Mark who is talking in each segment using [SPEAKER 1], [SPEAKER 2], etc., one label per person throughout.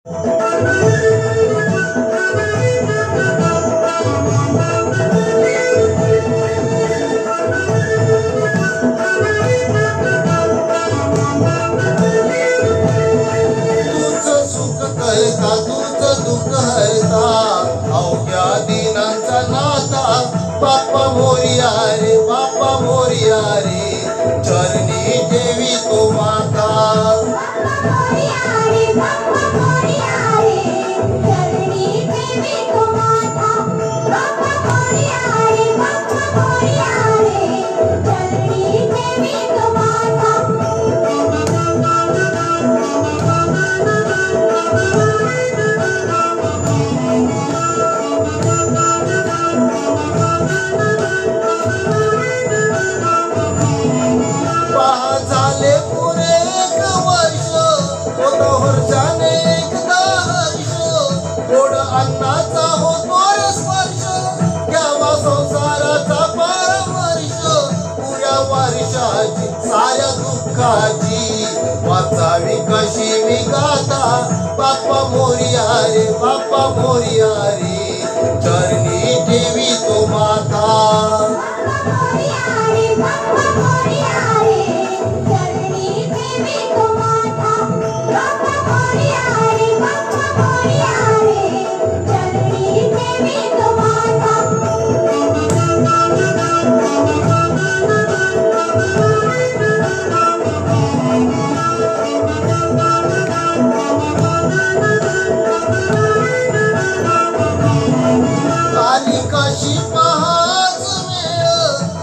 [SPEAKER 1] तुझं सुख करता तुझं दुःख हरता अवघ्या दिनांचा नाता बाप्पा मोरया रे बाप्पा मोरया रे चरणी ठेवी तो माता झाले पुरे एक वर्ष होता वर्षाने एकदा हर्ष गोड अन्नाचा होतो रे स्पर्श घ्यावा संसाराचा परामर्श पुऱ्या वर्षाची साऱ्या दुःखाची वाचावी कशी मी गाता बाप्पा मोरया रे बाप्पा मोरया रे चरणी ठेवी तो माता आली कशी पहाच वेळ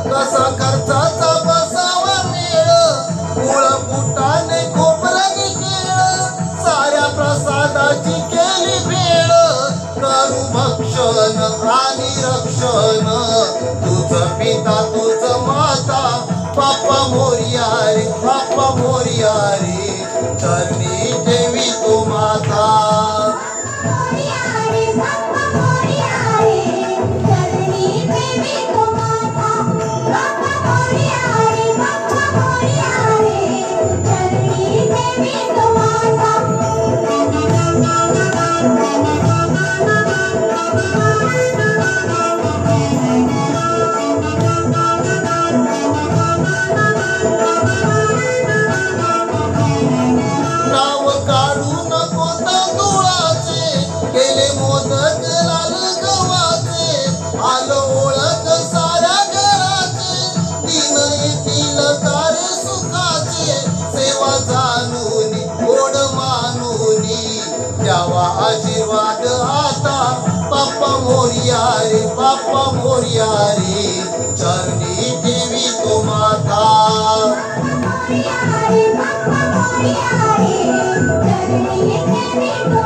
[SPEAKER 1] कसा खर्चाचा बसावा मेळ मुळ फुटाने खोबऱ्याने केळ साऱ्या प्रसादाची केली भेळ करू भक्षण आणि रक्षण तुझं पिता तुझं माता बाप्पा मोरया रे बाप्पा मोरया रे चरणी ठेवी तो माता नाव काढू नको तांदुळाचे केले मोदक लाल गव्हाचे आलं ओळख साऱ्या घराचे दिन येतील तारे सुखाचे सेवा जाणून गोड मानून द्यावा आशीर्वाद आता बाप्पा मोरया रे बाप्पा मोरया रे चरणी ठेवी तो माता
[SPEAKER 2] Hare Hare, Hare Hare, Hare Hare, Hare Hare.